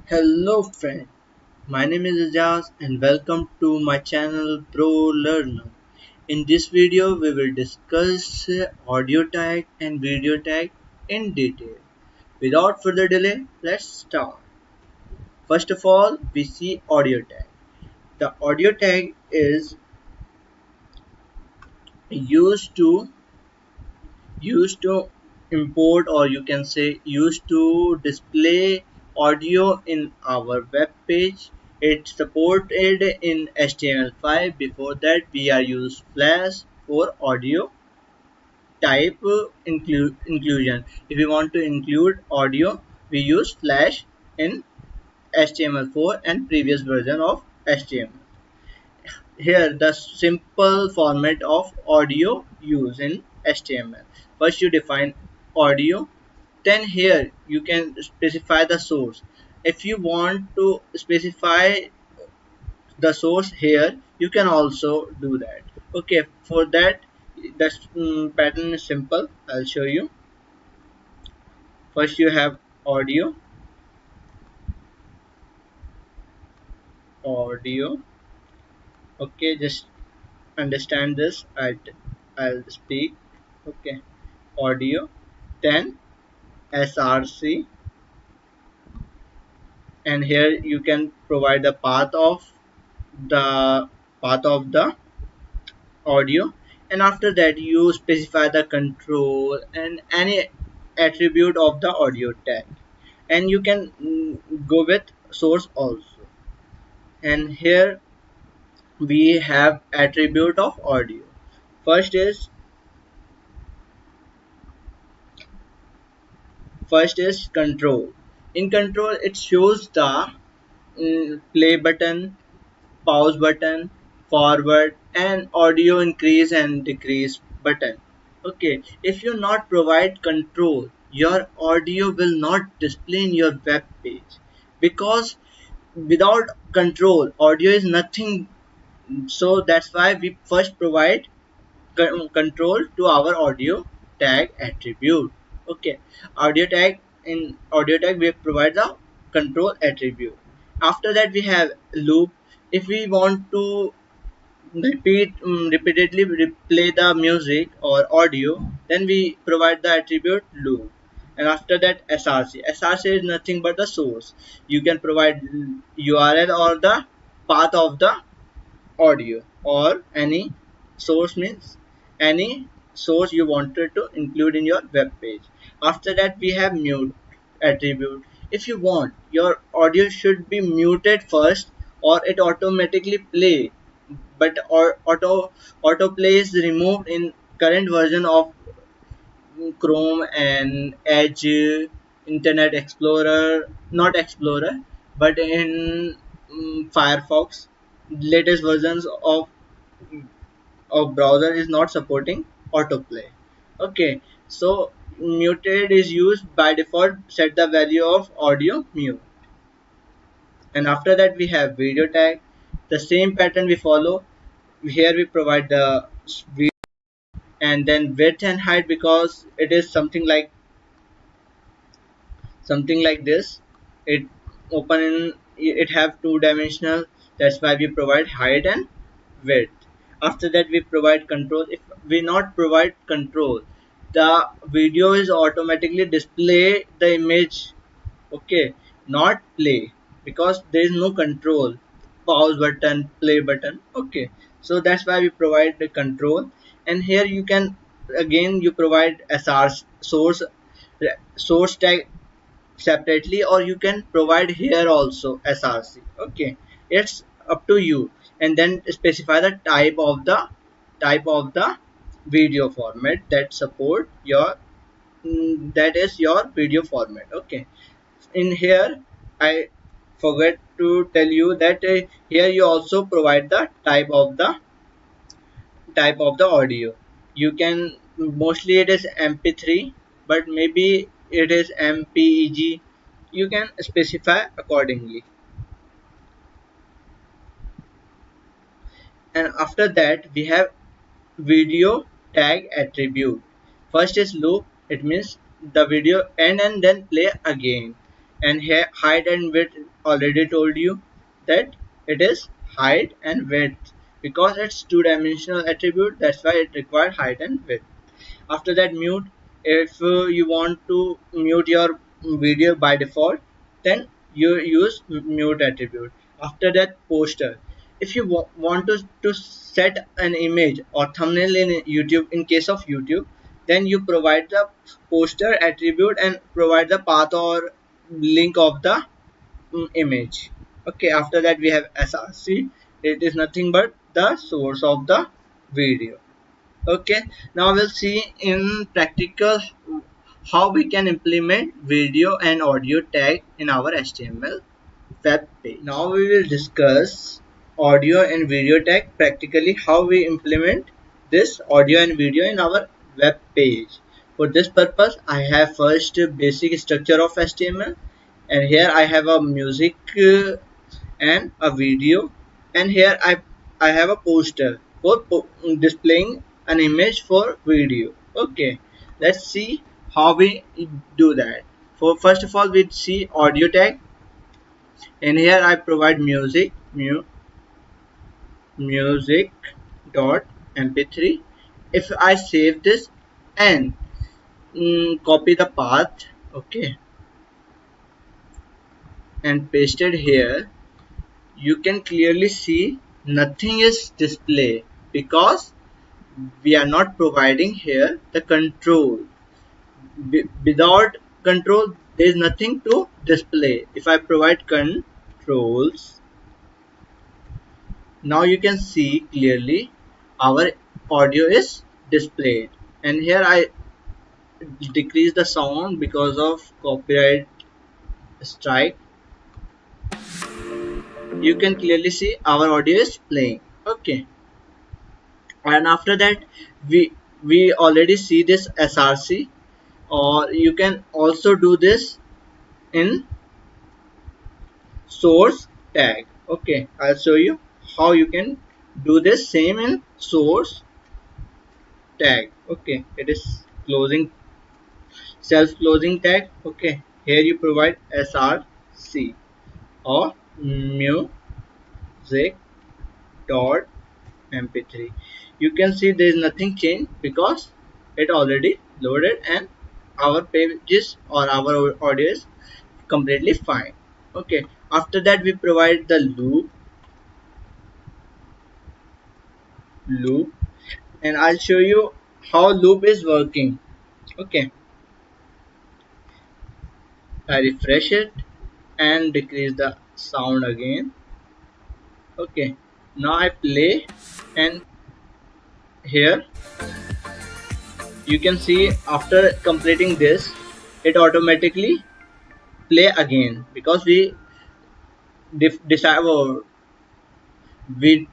Hello friend, my name is Ajaz and welcome to my channel BroLearner. In this video we will discuss audio tag and video tag in detail. Without further delay, let's start. First of all, we see audio tag. The audio tag is used to import, or you can say used to display audio in our web page. It's supported in HTML5. Before that we are used Flash for audio type inclusion. If we want to include audio, we use Flash in HTML4 and previous version of HTML. Here the simple format of audio used in HTML. First you define audio, then here you can specify the source. If you want to specify the source here, you can also do that. Okay, for that the pattern is simple. I'll show you. First you have audio, audio. Okay, just understand this. I'll speak. Okay, audio, then src, and here you can provide the the path of the audio, and after that you specify the control and any attribute of the audio tag, and you can go with source also. And here we have attribute of audio. First is control. In control it shows the play button, pause button, forward, and audio increase and decrease button. Okay, if you not provide control, your audio will not display in your web page, because without control audio is nothing. So that's why we first provide control to our audio tag attribute. Okay, audio tag, in audio tag we provide the control attribute. After that we have loop. If we want to repeatedly replay the music or audio, then we provide the attribute loop. And after that src is nothing but the source. You can provide url or the path of the audio, or any source means any source you wanted to include in your web page. After that we have mute attribute. If you want your audio should be muted first, or it automatically play, but or autoplay is removed in current version of Chrome and Edge, Internet Explorer, not Explorer, but in Firefox. Latest versions of browser is not supporting autoplay. Okay, so muted is used by default. Set the value of audio mute, and after that we have video tag. The same pattern we follow. Here we provide the video and then width and height, because it is something like this. It open in, it have two-dimensional. That's why we provide height and width. After that we provide control. If we not provide control, the video is automatically display the image. Okay, not play, because there is no control, pause button, play button. Okay, so that's why we provide the control. And here you can, again you provide sr source tag separately, or you can provide here also src. Okay, it's up to you. And then specify the type of the video format that support your that is your video format. Okay, in here I forget to tell you that here you also provide the type of the audio. You can, mostly it is mp3, but maybe it is mpeg. You can specify accordingly. And after that we have video tag attribute. First is loop. It means the video end and then play again. and here height and width already told you that it is height and width because it's two-dimensional attribute, that's why it requires height and width. After that, mute. If you want to mute your video by default, then you use mute attribute. After that, poster. If you want to set an image or thumbnail in YouTube, in case of YouTube, then you provide the poster attribute and provide the path or link of the image. Okay, after that we have src. It is nothing but the source of the video. Okay, now we'll see in practical how we can implement video and audio tag in our HTML web page. Now we will discuss audio and video tag practically, how we implement this audio and video in our web page. For this purpose, I have first basic structure of HTML, and here I have a music and a video, and here I have a poster for displaying an image for video. Okay, let's see how we do that. For first of all, we see audio tag, and here I provide music dot mp3. If I save this and copy the path, okay, and paste it here, you can clearly see nothing is displayed because we are not providing here the control. Without control, there is nothing to display. If I provide controls, now you can see clearly our audio is displayed, and here I decrease the sound because of copyright strike. You can clearly see our audio is playing. Okay, and after that we already see this src, or you can also do this in source tag. Okay, I'll show you how you can do this same in source tag. Okay, it is closing, self closing tag. Okay, here you provide src or music dot mp3. You can see there is nothing changed because it already loaded and our pages or our audio is completely fine. Okay, after that we provide the loop, and I'll show you how loop is working. Okay, I refresh it and decrease the sound again. Okay, now I play, and here you can see after completing this, it automatically play again because we decide or we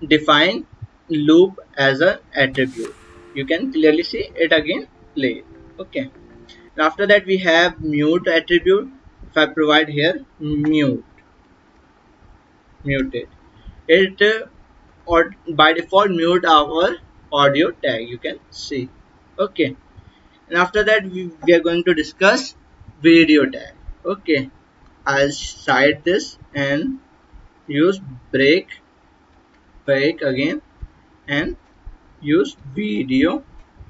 define loop as an attribute. You can clearly see it again play. Okay, after that we have mute attribute. If I provide here muted, it or by default mute our audio tag, you can see. Okay, and after that we are going to discuss video tag. Okay, I'll cite this and use break again and use video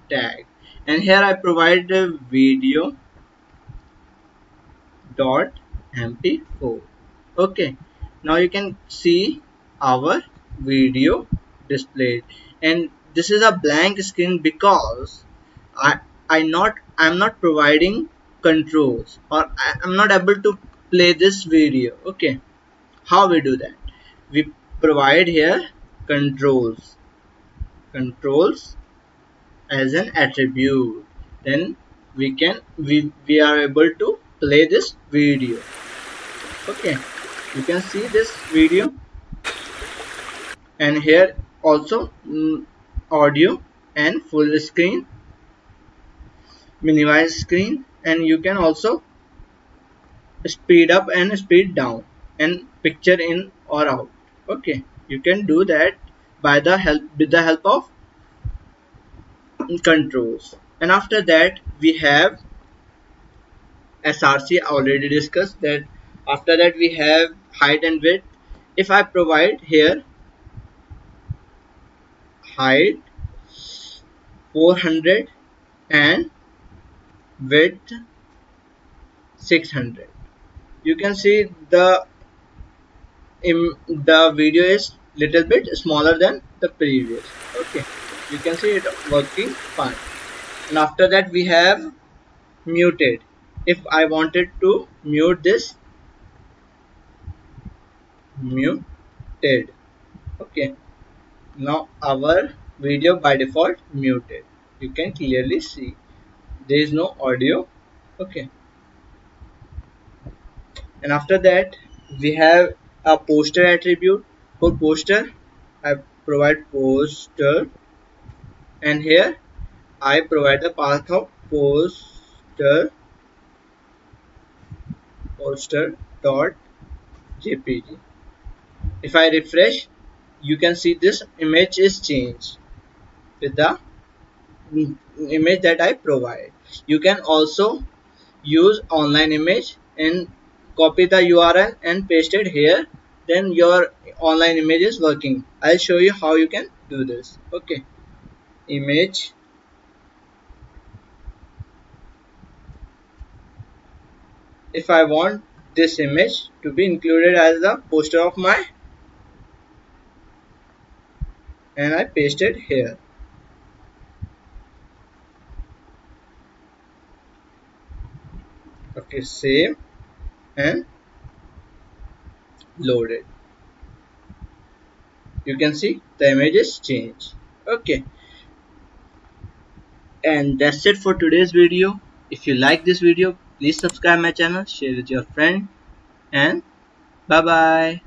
tag, and here I provide the video dot mp4. Okay, now you can see our video displayed, and this is a blank screen because I'm not providing controls, or I'm not able to play this video. Okay, how we do that? We provide here controls as an attribute, then we are able to play this video. Okay, you can see this video, and here also audio and full screen, minimize screen, and you can also speed up and speed down and picture in or out. Okay, you can do that by the help with the help of controls. And after that we have src already discussed that. After that we have height and width. If I provide here height 400 and width 600, you can see the video is little bit smaller than the previous. Okay, you can see it working fine. And after that we have muted. If I wanted to mute this, muted. Okay, now our video by default muted. You can clearly see there is no audio. Okay, and after that we have a poster attribute. For poster I provide poster, and here I provide the path of poster dot jpg. If I refresh, you can see this image is changed with the image that I provide. You can also use online image and copy the URL and paste it here, then your online image is working. I'll show you how you can do this. Okay, image. If I want this image to be included as the poster of my, and I paste it here. Okay, save and load it. You can see the image is changed. Okay, and that's it for today's video. If you like this video, please subscribe my channel, share with your friend, and bye bye.